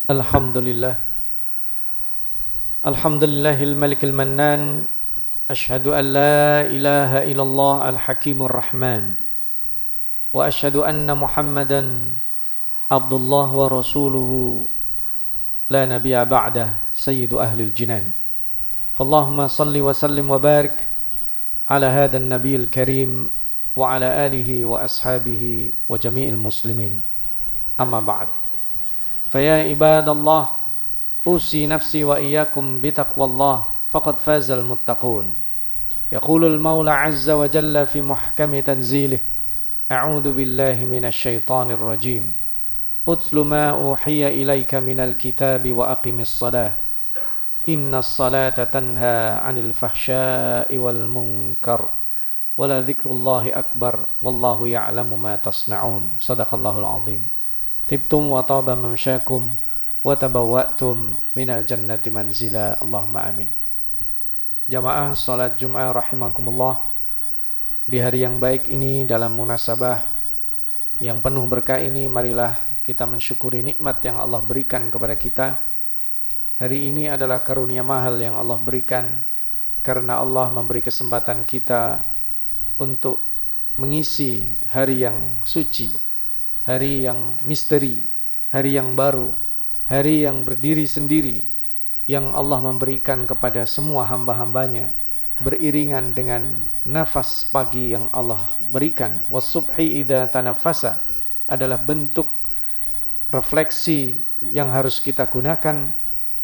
Alhamdulillah. Alhamdulillahil malikil mannan. Ashhadu an la ilaha illallah al-hakimur rahman. Wa ashhadu anna Muhammadan Abdullah wa rasuluhu la nabiyya ba'dah sayyidu ahlil jinan. Fallahumma salli wa sallim wa barik ala hadhan nabiyil karim wa ala alihi wa ashabihi wa jami'il muslimin. Amma ba'd. Faya ibadallah, usi nafsi wa iyyakum bitaqwallah faqad fazal muttaqun. Yaqulul maula azza wa jalla fi muhkami tanzilih, a'udzu billahi minasy syaithanir rajim. Utlu ma uhiya ilaika minal kitabi wa aqimis shalah. Innas salata tanha 'anil fahsya'i wal munkar. Wala dzikrullahi akbar wallahu ya'lamu ma tasna'un. Shadaqallahul azim. Tibtum wa taba mamsyakum wa tabawwa'tum minal jannati manzila. Allahumma amin. Jamaah salat Jumat rahimakumullah, di hari yang baik ini, dalam munasabah yang penuh berkah ini, marilah kita mensyukuri nikmat yang Allah berikan kepada kita. Hari ini adalah karunia mahal yang Allah berikan, karena Allah memberi kesempatan kita untuk mengisi hari yang suci, hari yang misteri, hari yang baru, hari yang berdiri sendiri, yang Allah memberikan kepada semua hamba-hambanya, beriringan dengan nafas pagi yang Allah berikan. Wasubhi idza tanaffasa adalah bentuk refleksi yang harus kita gunakan,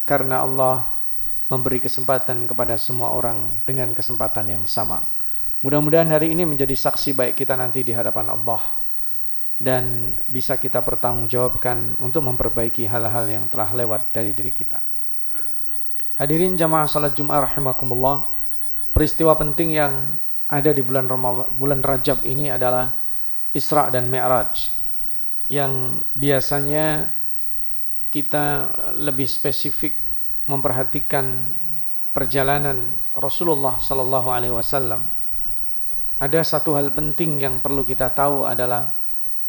karena Allah memberi kesempatan kepada semua orang dengan kesempatan yang sama. Mudah-mudahan hari ini menjadi saksi baik kita nanti di hadapan Allah, dan bisa kita pertanggungjawabkan untuk memperbaiki hal-hal yang telah lewat dari diri kita. Hadirin jamaah salat Jumat rahimakumullah, peristiwa penting yang ada di bulan Rajab ini adalah Isra dan Mi'raj, yang biasanya kita lebih spesifik memperhatikan perjalanan Rasulullah sallallahu alaihi wasallam. Ada satu hal penting yang perlu kita tahu, adalah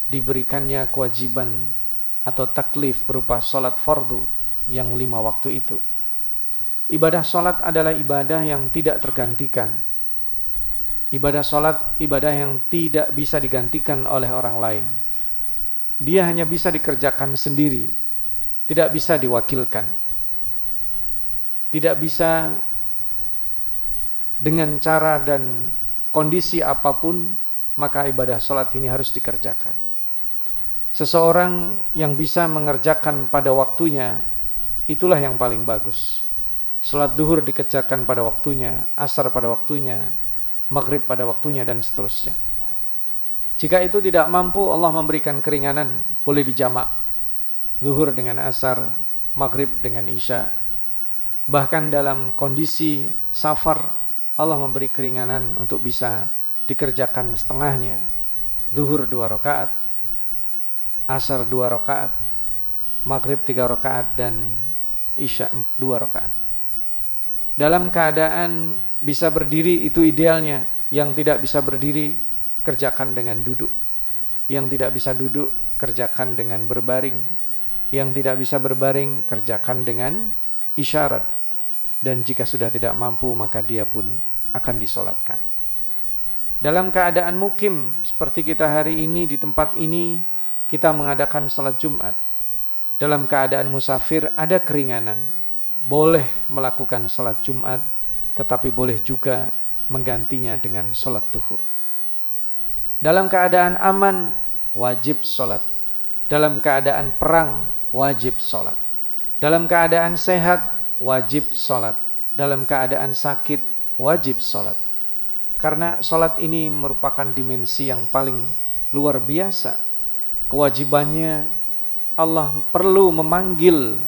diberikannya kewajiban atau taklif berupa salat fardu yang 5 waktu itu. Ibadah salat adalah ibadah yang tidak tergantikan. Ibadah salat ibadah yang tidak bisa digantikan oleh orang lain. Dia hanya bisa dikerjakan sendiri, tidak bisa diwakilkan. Tidak bisa dengan cara dan kondisi apapun, maka ibadah salat ini harus dikerjakan. Seseorang yang bisa mengerjakan pada waktunya, itulah yang paling bagus. Salat zuhur dikerjakan pada waktunya, asar pada waktunya, maghrib pada waktunya, dan seterusnya. Jika itu tidak mampu, Allah memberikan keringanan, boleh dijamak. Zuhur dengan asar, maghrib dengan isya. Bahkan dalam kondisi safar, Allah memberi keringanan untuk bisa dikerjakan setengahnya. Zuhur 2 rakaat, asar 2 rakaat, maghrib 3 rakaat, dan isya 2 rakaat. Dalam keadaan bisa berdiri itu idealnya. Yang tidak bisa berdiri, kerjakan dengan duduk. Yang tidak bisa duduk, kerjakan dengan berbaring. Yang tidak bisa berbaring, kerjakan dengan isyarat. Dan jika sudah tidak mampu, maka dia pun akan disolatkan. Dalam keadaan mukim seperti kita hari ini di tempat ini, kita mengadakan salat Jumat. Dalam keadaan musafir ada keringanan, boleh melakukan salat Jumat, tetapi boleh juga menggantinya dengan salat zuhur. Dalam keadaan aman, wajib salat. Dalam keadaan perang, wajib salat. Dalam keadaan sehat, wajib salat. Dalam keadaan sakit, wajib salat. Karena salat ini merupakan dimensi yang paling luar biasa. Kewajibannya, Allah perlu memanggil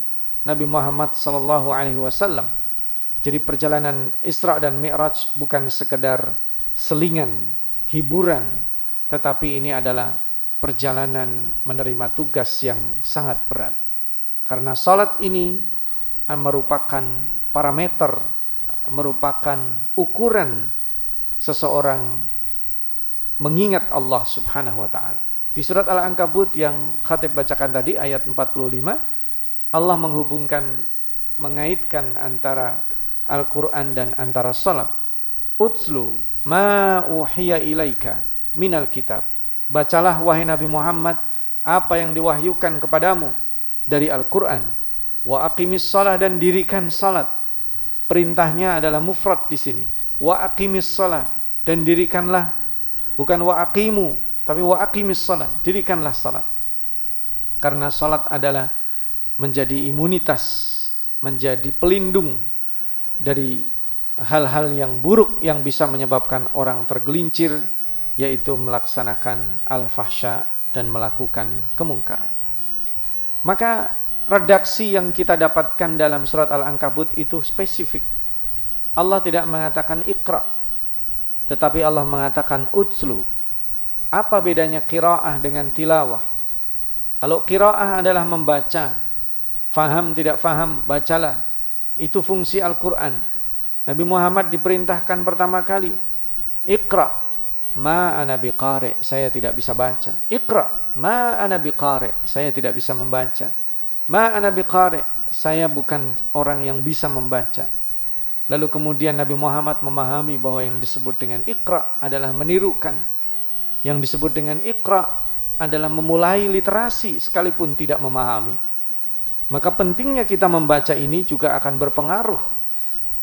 Nabi Muhammad sallallahu alaihi wasallam. Jadi perjalanan Isra dan Mi'raj bukan sekedar selingan, hiburan, tetapi ini adalah perjalanan menerima tugas yang sangat berat. Karena salat ini merupakan parameter, merupakan ukuran seseorang mengingat Allah Subhanahu wa taala. Di surat Al-Ankabut yang khatib bacakan tadi ayat 45, Allah mengaitkan antara Al-Quran dan antara salat. Utslu ma uhiya ilaika minal kitab. Bacalah wahai Nabi Muhammad apa yang diwahyukan kepadamu dari Al-Quran. Wa aqimis shalah, dan dirikan salat. Perintahnya adalah mufrad di sini. Wa aqimis shalah, dan dirikanlah, bukan wa aqimu, tapi wa aqimis shalah, dirikanlah salat. Karena salat adalah menjadi imunitas, menjadi pelindung dari hal-hal yang buruk yang bisa menyebabkan orang tergelincir, yaitu melaksanakan al-fahsya dan melakukan kemungkaran. Maka redaksi yang kita dapatkan dalam surat Al-Ankabut itu spesifik. Allah tidak mengatakan iqra, tetapi Allah mengatakan utslu. Apa bedanya qiraah dengan tilawah? Kalau qiraah adalah membaca, faham tidak faham, bacalah. Itu fungsi Al-Quran. Nabi Muhammad diperintahkan pertama kali, iqra ma ana biqari, saya tidak bisa baca. Iqra ma ana biqari, saya tidak bisa membaca. Ma ana biqari, saya bukan orang yang bisa membaca. Lalu kemudian Nabi Muhammad memahami bahwa yang disebut dengan iqra adalah menirukan. Yang disebut dengan iqra adalah memulai literasi sekalipun tidak memahami. Maka pentingnya kita membaca ini juga akan berpengaruh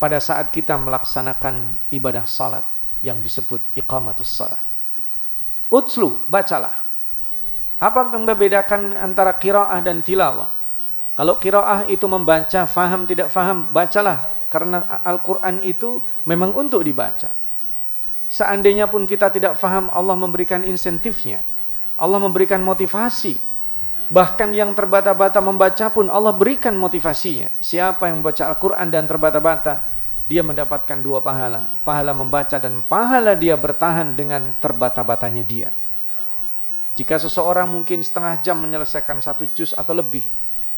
pada saat kita melaksanakan ibadah salat yang disebut iqamatus salat. Utslu, bacalah. Apa yang membedakan antara qiraah dan tilawah? Kalau qiraah itu membaca, faham tidak faham, bacalah. Karena Al-Quran itu memang untuk dibaca. Seandainya pun kita tidak faham, Allah memberikan insentifnya. Allah memberikan motivasi. Bahkan yang terbata-bata membaca pun Allah berikan motivasinya. Siapa yang membaca Al-Quran dan terbata-bata, dia mendapatkan 2 pahala. Pahala membaca dan pahala dia bertahan dengan terbata-batanya dia. Jika seseorang mungkin setengah jam menyelesaikan 1 juz atau lebih,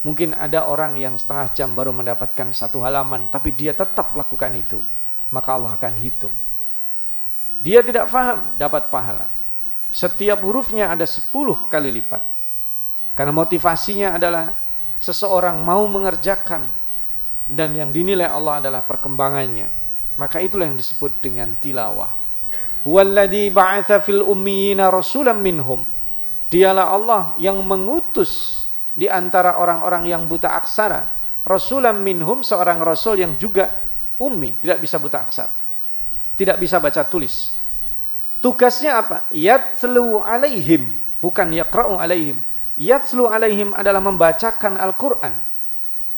mungkin ada orang yang setengah jam baru mendapatkan 1 halaman, tapi dia tetap lakukan itu, maka Allah akan hitung. Dia tidak faham, dapat pahala. Setiap hurufnya ada 10 kali lipat. Karena motivasinya adalah seseorang mau mengerjakan, dan yang dinilai Allah adalah perkembangannya. Maka itulah yang disebut dengan tilawah. Huwallazi ba'atsa fil ummiyina rasulan minhum. Dialah Allah yang mengutus di antara orang-orang yang buta aksara, rasulan minhum, seorang rasul yang juga ummi, tidak bisa buta aksara, tidak bisa baca tulis. Tugasnya apa? Yatslu alaihim, bukan yaqra'u alaihim. Yatslu alaihim adalah membacakan Al-Quran,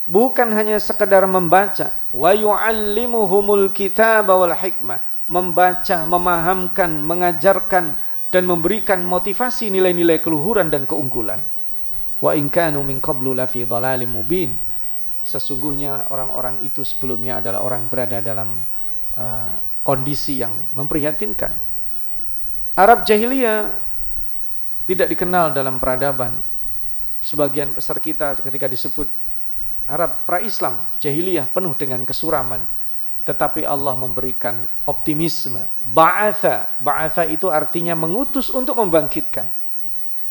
bukan hanya sekedar membaca. Wa yu'allimuhumul kitaba wal hikmah, membaca, memahamkan, mengajarkan, dan memberikan motivasi nilai-nilai keluhuran dan keunggulan. Wa in kanu min qablu la fi dhalalim mubin. Sesungguhnya orang-orang itu sebelumnya adalah orang berada dalam kondisi yang memprihatinkan. Arab jahiliyah tidak dikenal dalam peradaban. Sebagian besar kita ketika disebut Arab pra-Islam, jahiliyah penuh dengan kesuraman. Tetapi Allah memberikan optimisme. Ba'atha itu artinya mengutus untuk membangkitkan.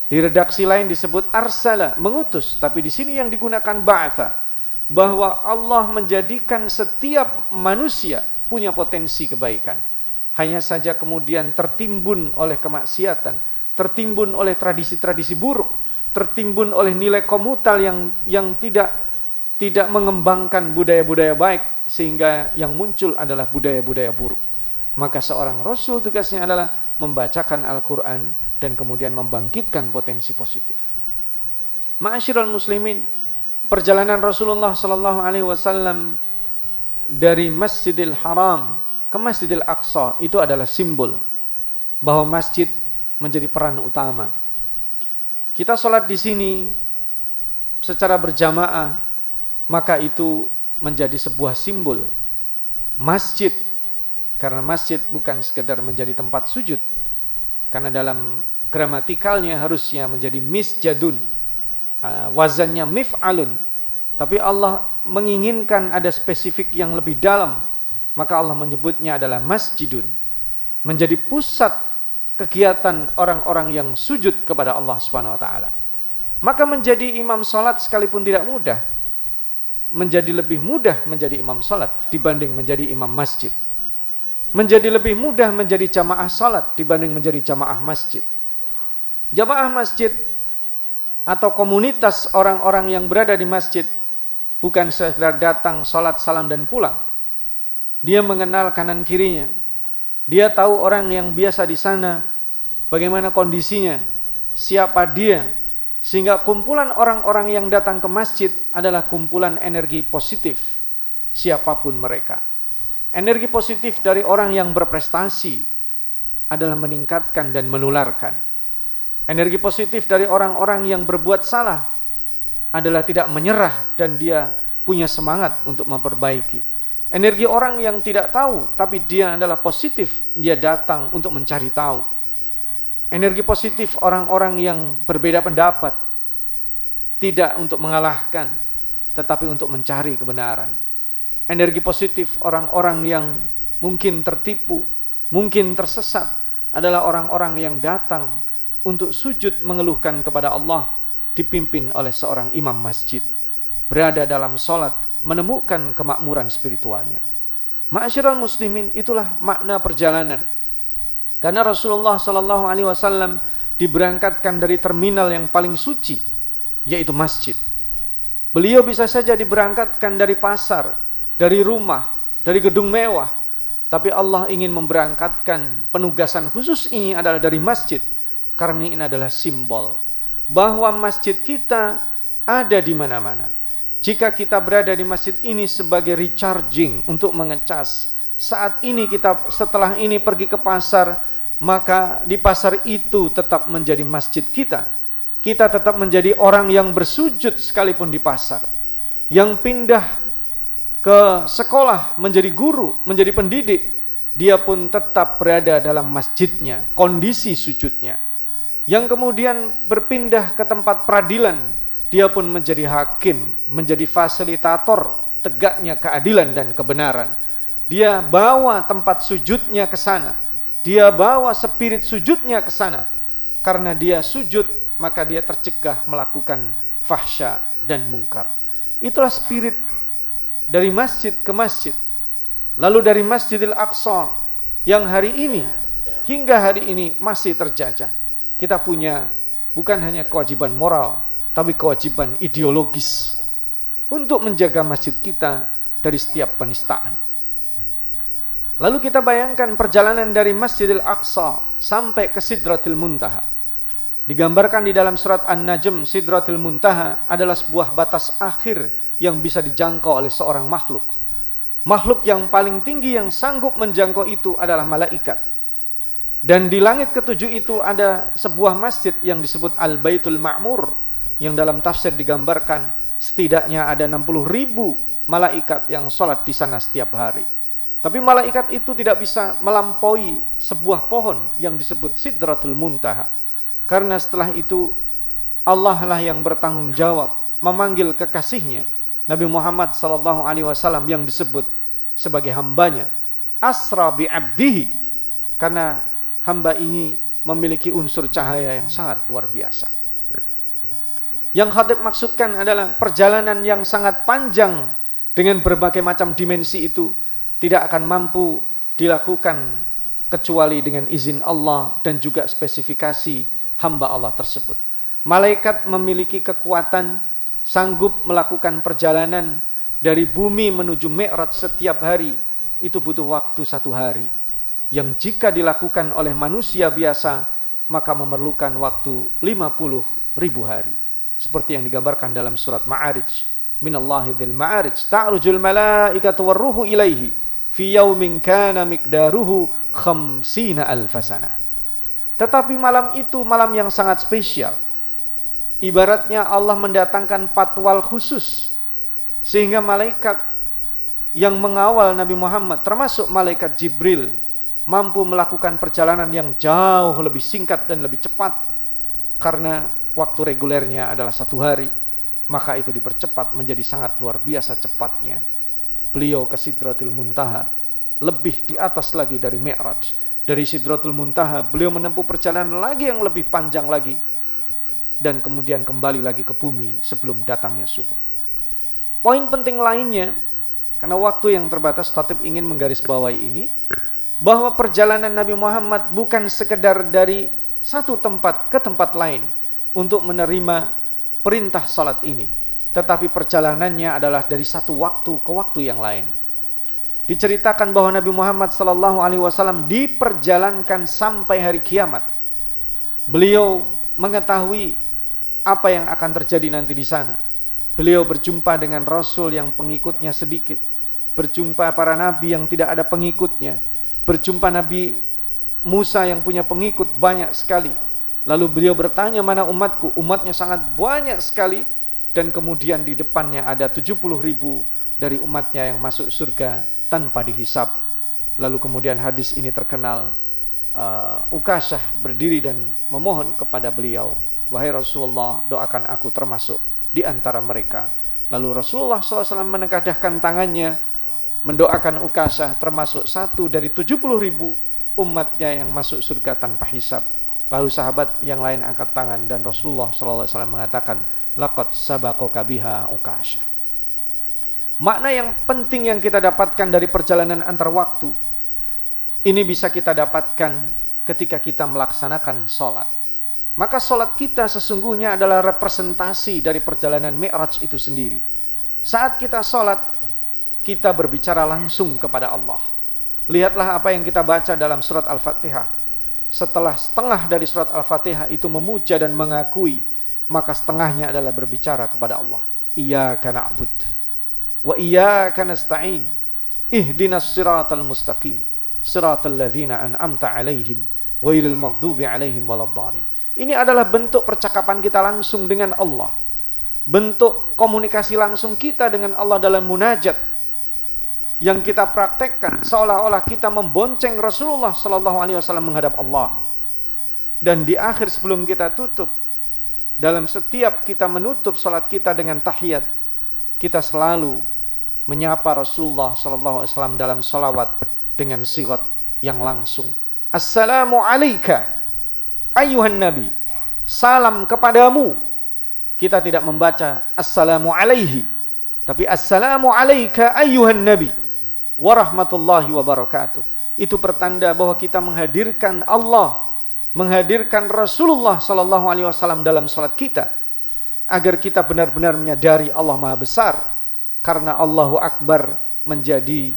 Di redaksi lain disebut arsala, mengutus, tapi di sini yang digunakan ba'atha, bahwa Allah menjadikan setiap manusia punya potensi kebaikan. Hanya saja kemudian tertimbun oleh kemaksiatan, tertimbun oleh tradisi-tradisi buruk, tertimbun oleh nilai komutal yang tidak mengembangkan budaya-budaya baik, sehingga yang muncul adalah budaya-budaya buruk. Maka seorang rasul tugasnya adalah membacakan Al-Quran dan kemudian membangkitkan potensi positif. Ma'asyiral muslimin, perjalanan Rasulullah sallallahu alaihi wasallam dari Masjidil Haram ke Masjidil Aqsa itu adalah simbol bahwa masjid menjadi peran utama. Kita sholat di sini secara berjamaah, maka itu menjadi sebuah simbol masjid, karena masjid bukan sekedar menjadi tempat sujud. Karena dalam gramatikalnya harusnya menjadi misjadun, wazannya mif'alun. Tapi Allah menginginkan ada spesifik yang lebih dalam, maka Allah menyebutnya adalah masjidun, menjadi pusat kegiatan orang-orang yang sujud kepada Allah Subhanahu wa taala. Maka menjadi imam salat sekalipun tidak mudah. menjadi lebih mudah menjadi imam salat dibanding menjadi imam masjid. Menjadi lebih mudah menjadi jamaah salat dibanding menjadi jamaah masjid. Jamaah masjid atau komunitas orang-orang yang berada di masjid bukan sekedar datang salat salam dan pulang. Dia mengenal kanan kirinya. Dia tahu orang yang biasa di sana, bagaimana kondisinya, siapa dia, sehingga kumpulan orang-orang yang datang ke masjid adalah kumpulan energi positif, siapapun mereka. Energi positif dari orang yang berprestasi adalah meningkatkan dan menularkan. Energi positif dari orang-orang yang berbuat salah adalah tidak menyerah dan dia punya semangat untuk memperbaiki. Energi orang yang tidak tahu tapi dia adalah positif, dia datang untuk mencari tahu. Energi positif orang-orang yang berbeda pendapat, tidak untuk mengalahkan tetapi untuk mencari kebenaran. Energi positif orang-orang yang mungkin tertipu, mungkin tersesat adalah orang-orang yang datang untuk sujud mengeluhkan kepada Allah, dipimpin oleh seorang imam masjid, berada dalam salat, menemukan kemakmuran spiritualnya. Ma'asyiral muslimin, itulah makna perjalanan. Karena Rasulullah sallallahu alaihi wasallam diberangkatkan dari terminal yang paling suci, yaitu masjid. Beliau bisa saja diberangkatkan dari pasar, dari rumah, dari gedung mewah, tapi Allah ingin memberangkatkan penugasan khusus ini adalah dari masjid, karena ini adalah simbol bahwa masjid kita ada di mana-mana. Jika kita berada di masjid ini sebagai recharging untuk mengecas, saat ini kita setelah ini pergi ke pasar, maka di pasar itu tetap menjadi masjid kita. Kita tetap menjadi orang yang bersujud sekalipun di pasar. Yang pindah ke sekolah menjadi guru, menjadi pendidik, dia pun tetap berada dalam masjidnya, kondisi sujudnya. Yang kemudian berpindah ke tempat peradilan, dia pun menjadi hakim, menjadi fasilitator tegaknya keadilan dan kebenaran. Dia bawa tempat sujudnya ke sana. Dia bawa spirit sujudnya ke sana. Karena dia sujud, maka dia tercegah melakukan fahsya dan mungkar. Itulah spirit dari masjid ke masjid. Lalu dari Masjidil Aqsa yang hari ini, hingga hari ini masih terjajah. Kita punya bukan hanya kewajiban moral, tapi kewajiban ideologis untuk menjaga masjid kita dari setiap penistaan. Lalu kita bayangkan perjalanan dari Masjidil Aqsa sampai ke Sidratil Muntaha. Digambarkan di dalam surat An-Najm, Sidratil Muntaha adalah sebuah batas akhir yang bisa dijangkau oleh seorang makhluk. Makhluk yang paling tinggi yang sanggup menjangkau itu adalah malaikat. Dan di langit ketujuh itu ada sebuah masjid yang disebut Al-Baitul Ma'mur, yang dalam tafsir digambarkan setidaknya ada 60.000 malaikat yang sholat di sana setiap hari. Tapi malaikat itu tidak bisa melampaui sebuah pohon yang disebut Sidratul Muntaha. Karena setelah itu Allah lah yang bertanggung jawab memanggil kekasihnya Nabi Muhammad SAW yang disebut sebagai hambanya, asra bi abdihi, karena hamba ini memiliki unsur cahaya yang sangat luar biasa. Yang khatib maksudkan adalah perjalanan yang sangat panjang dengan berbagai macam dimensi itu tidak akan mampu dilakukan kecuali dengan izin Allah dan juga spesifikasi hamba Allah tersebut. Malaikat memiliki kekuatan sanggup melakukan perjalanan dari bumi menuju Mi'raj setiap hari, itu butuh waktu 1 hari. Yang jika dilakukan oleh manusia biasa, maka memerlukan waktu 50.000 hari. Seperti yang digambarkan dalam surat Ma'arij. Minallahi dzil ma'arij, ta'rujul malaikatu warruhu ilaihi, fi yaumin kana miqdaruhu 50 alfasana. Tetapi malam itu malam yang sangat spesial. Ibaratnya Allah mendatangkan patwal khusus, sehingga malaikat yang mengawal Nabi Muhammad, termasuk malaikat Jibril, mampu melakukan perjalanan yang jauh lebih singkat dan lebih cepat. Karena waktu regulernya adalah 1 hari, maka itu dipercepat menjadi sangat luar biasa cepatnya. Beliau ke Sidratul Muntaha, lebih di atas lagi dari Mi'raj. Dari Sidratul Muntaha beliau menempuh perjalanan lagi yang lebih panjang lagi, dan kemudian kembali lagi ke bumi sebelum datangnya subuh. Poin penting lainnya, karena waktu yang terbatas, khatib ingin menggarisbawahi ini, bahwa perjalanan Nabi Muhammad bukan sekedar dari satu tempat ke tempat lain untuk menerima perintah salat ini, tetapi perjalanannya adalah dari satu waktu ke waktu yang lain. Diceritakan bahwa Nabi Muhammad SAW diperjalankan sampai hari kiamat. Beliau mengetahui apa yang akan terjadi nanti di sana. Beliau berjumpa dengan Rasul yang pengikutnya sedikit, berjumpa para Nabi yang tidak ada pengikutnya, berjumpa Nabi Musa yang punya pengikut banyak sekali. Lalu beliau bertanya, mana umatku? Umatnya sangat banyak sekali. Dan kemudian di depannya ada 70.000 dari umatnya yang masuk surga tanpa dihisab. Lalu kemudian hadis ini terkenal. Ukasyah berdiri dan memohon kepada beliau, wahai Rasulullah, doakan aku termasuk di antara mereka. Lalu Rasulullah SAW menengadahkan tangannya mendoakan Ukasyah termasuk satu dari 70.000 umatnya yang masuk surga tanpa hisab. Lalu sahabat yang lain angkat tangan dan Rasulullah SAW mengatakan, laqad sabaqaka biha Ukasyah. Makna yang penting yang kita dapatkan dari perjalanan antar waktu ini bisa kita dapatkan ketika kita melaksanakan sholat. Maka sholat kita sesungguhnya adalah representasi dari perjalanan Mi'raj itu sendiri. Saat kita sholat, kita berbicara langsung kepada Allah. Lihatlah apa yang kita baca dalam surat Al-Fatihah. Setelah setengah dari surat Al-Fatihah itu memuja dan mengakui, maka setengahnya adalah berbicara kepada Allah. Iyyaka na'bud wa iyyaka nasta'in. Ihdinas siratal mustaqim. Siratal ladzina an'amta 'alaihim ghairil maghdubi 'alaihim waladdallin. Ini adalah bentuk percakapan kita langsung dengan Allah. Bentuk komunikasi langsung kita dengan Allah dalam munajat yang kita praktekkan seolah-olah kita membonceng Rasulullah sallallahu alaihi wasallam menghadap Allah. Dan di akhir sebelum kita tutup, dalam setiap kita menutup salat kita dengan tahiyat, kita selalu menyapa Rasulullah sallallahu alaihi wasallam dalam salawat dengan sigat yang langsung. Assalamu alayka ayyuhan nabi. Salam kepadamu. Kita tidak membaca assalamu alaihi, tapi assalamu alayka ayyuhan nabi warahmatullahi wabarakatuh. Itu pertanda bahwa kita menghadirkan Allah, menghadirkan Rasulullah sallallahu alaihi wasallam dalam salat kita, agar kita benar-benar menyadari Allah Maha Besar, karena Allahu Akbar menjadi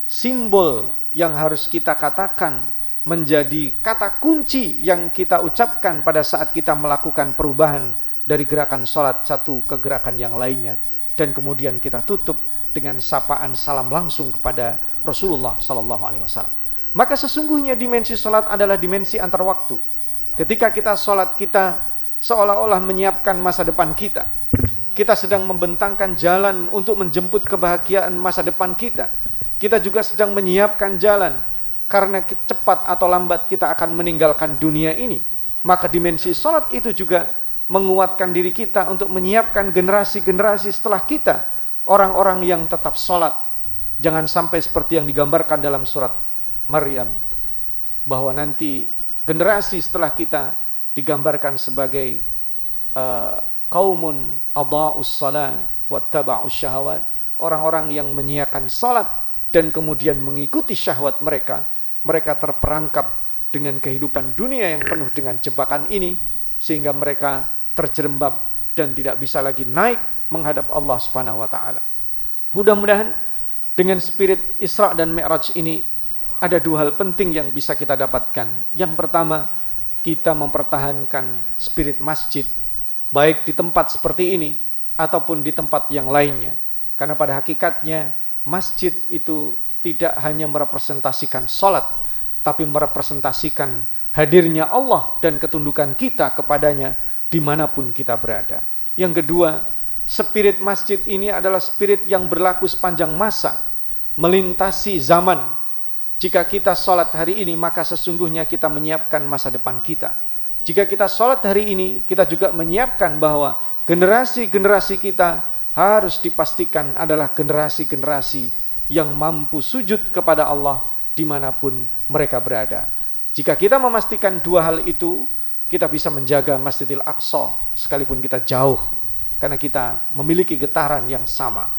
simbol yang harus kita katakan, menjadi kata kunci yang kita ucapkan pada saat kita melakukan perubahan dari gerakan sholat satu ke gerakan yang lainnya. Dan kemudian kita tutup dengan sapaan salam langsung kepada Rasulullah SAW. Maka sesungguhnya dimensi sholat adalah dimensi antar waktu. Ketika kita sholat, kita seolah-olah menyiapkan masa depan kita. Kita sedang membentangkan jalan untuk menjemput kebahagiaan masa depan kita. Kita juga sedang menyiapkan jalan, karena cepat atau lambat kita akan meninggalkan dunia ini. Maka dimensi sholat itu juga menguatkan diri kita untuk menyiapkan generasi-generasi setelah kita, orang-orang yang tetap sholat. Jangan sampai seperti yang digambarkan dalam surat Maryam, bahwa nanti generasi setelah kita digambarkan sebagai qaumun adha'us shalah wattaba'us syahawat, orang-orang yang menyiapkan sholat dan kemudian mengikuti syahwat mereka. Mereka terperangkap dengan kehidupan dunia yang penuh dengan jebakan ini, sehingga mereka terjerembab dan tidak bisa lagi naik menghadap Allah Subhanahu wa taala. Mudah-mudahan dengan spirit Isra dan Mi'raj ini ada dua hal penting yang bisa kita dapatkan. Yang pertama, kita mempertahankan spirit masjid, baik di tempat seperti ini ataupun di tempat yang lainnya. Karena pada hakikatnya masjid itu tidak hanya merepresentasikan sholat, tapi merepresentasikan hadirnya Allah dan ketundukan kita kepadanya dimanapun kita berada. Yang kedua, spirit masjid ini adalah spirit yang berlaku sepanjang masa, melintasi zaman. Jika kita sholat hari ini, maka sesungguhnya kita menyiapkan masa depan kita. Jika kita sholat hari ini, kita juga menyiapkan bahwa generasi-generasi kita harus dipastikan adalah generasi-generasi yang mampu sujud kepada Allah dimanapun mereka berada. Jika kita memastikan dua hal itu, kita bisa menjaga Masjidil Aqsa sekalipun kita jauh karena kita memiliki getaran yang sama.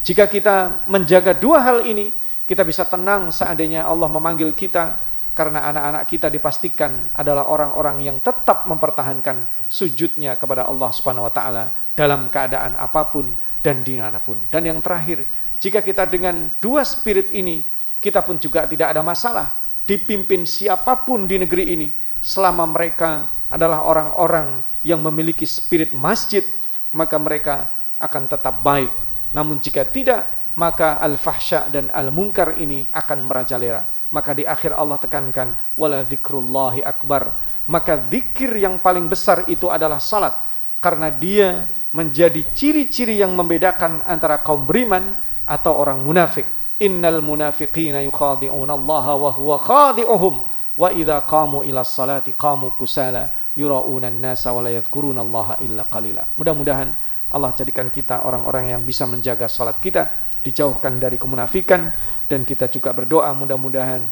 Jika kita menjaga dua hal ini, kita bisa tenang seandainya Allah memanggil kita, karena anak-anak kita dipastikan adalah orang-orang yang tetap mempertahankan sujudnya kepada Allah Subhanahu wa taala dalam keadaan apapun dan dimanapun. Dan yang terakhir, jika kita dengan dua spirit ini, kita pun juga tidak ada masalah dipimpin siapapun di negeri ini, selama mereka adalah orang-orang yang memiliki spirit masjid, maka mereka akan tetap baik. Namun jika tidak, maka al-fahsya dan al-munkar ini akan merajalela. Maka di akhir Allah tekankan, wala dzikrullahi akbar. Maka zikir yang paling besar itu adalah salat, karena dia menjadi ciri-ciri yang membedakan antara kaum beriman atau orang munafik. Innal munafiqina yukhadi'una Allah wa huwa khadi'uhum wa idza qamu ila salati qamu kusala yura'una an-nasa wa la yadhkuruna Allah illa qalila. Mudah-mudahan Allah jadikan kita orang-orang yang bisa menjaga salat kita, dijauhkan dari kemunafikan, dan kita juga berdoa mudah-mudahan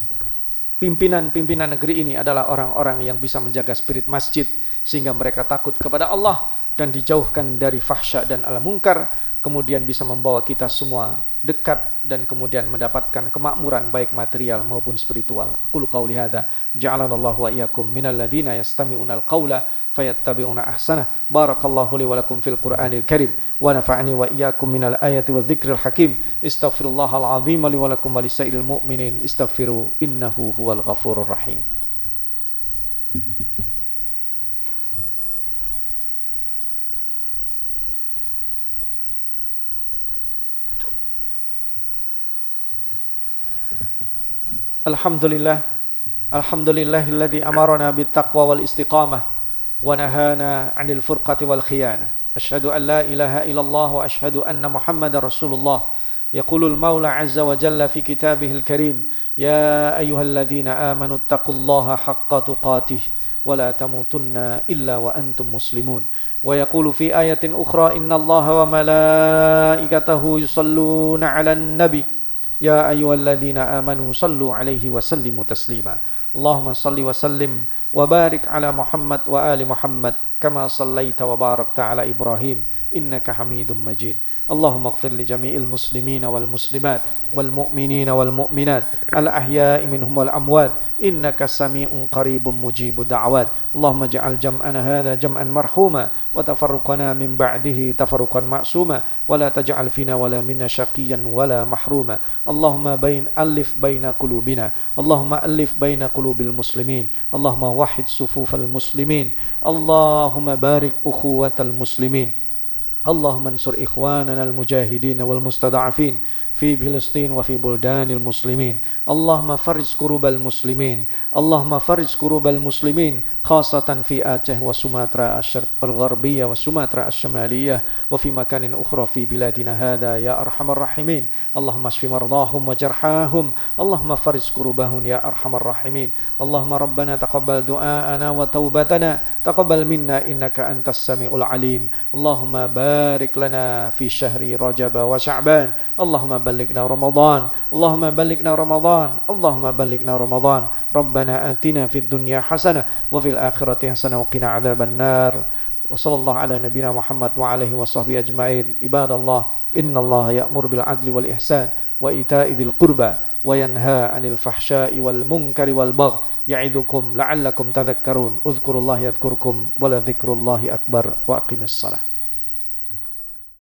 pimpinan-pimpinan negeri ini adalah orang-orang yang bisa menjaga spirit masjid sehingga mereka takut kepada Allah dan dijauhkan dari fahsya dan al-munkar, kemudian bisa membawa kita semua dekat dan kemudian mendapatkan kemakmuran baik material maupun spiritual. Aqulu qauli hadza ja'alanallahu wa iyyakum minal ladzina yastami'unal qaula fayattabi'una ahsana. Barakallahu li wa lakum fil Qur'anil Karim wa nafa'ani wa iyyakum minal ayati wadh-dhikril hakim. Astaghfirullahal azim li wa lakum wa lisairil mu'minin istaghfiru innahu huwal ghafurur rahim. Alhamdulillah, alhamdulillahilladzi amarna bittaqwa wal istiqamah wa nahana 'anil furqati wal khiyanah. Asyhadu an la ilaha illallah wa asyhadu anna Muhammadar Rasulullah. Yaqulul Maula 'azza wa jalla fi kitabihil karim, ya ayyuhalladzina amanu taqullaha haqqa tuqatih wa la tamutunna illa wa antum muslimun. Wa yaqulu fi ayatin ukhra, innallaha wa malaikatahu yusalluna 'alan nabi ya ayyuhalladzina amanu sallu alaihi wa sallimu taslima. Allahumma salli wa sallim wa barik ala Muhammad wa ali Muhammad kama sallaita wa barakta ala Ibrahim innaka Hamidum Majid. Allahumma ighfir li jami'il muslimina wal muslimat wal mu'minina wal mu'minat al ahya'i minhum wal amwat innaka sami'un qaribun mujibud da'wat. Allahumma ja'al jam'ana hadha jam'an marhuma wa tafarruqana min ba'dihi tafarruqan ma'suma wa la taj'al fina wala minna syaqiyan wala mahruma. Allahumma alif baina qulubina, Allahumma alif baina qulubil muslimin, Allahumma wahhid sufufal muslimin, Allahumma barik ukhuwatal muslimin. Allahumma ansur ikhwanana al-mujahidin wal mustada'afin fi Filistin wa fi buldanil muslimin. Allahumma farij kurubal muslimin, Allahumma farij kurubal muslimin khasatan fi Aceh wa Sumatra al-Gharbiyah wa Sumatra al-Shamaliyah wa fi makanin ukhra fi biladina hadha ya arhamar rahimin. Allahumma shfi mardahum wa jarhahum, Allahumma farij kurubahum ya arhamar rahimin. Allahumma rabbana taqabbal du'aana wa taubatana, taqabbal minna innaka antas sami'ul alim. Allahumma barik lana fi syahri Rajab wa Sya'ban. Allahumma ballighna Ramadan, Allahumma ballighna Ramadan, Allahumma ballighna Ramadan. Rabbana atina fid dunya hasanah wa fil akhirati hasanah wa qina adzaban nar. Wa sallallahu ala nabiyyina Muhammad wa alihi washabbihi ajma'in. Ibadallah, innallaha ya'muru bil adli wal ihsan wa ita'i dzil qurba wa yanha 'anil fahsya'i wal munkari wal baghi ya'idukum la'allakum tadhakkarun. Udhkurullaha yadhkurkum wa la dzikrullahi akbar wa aqimis shalah.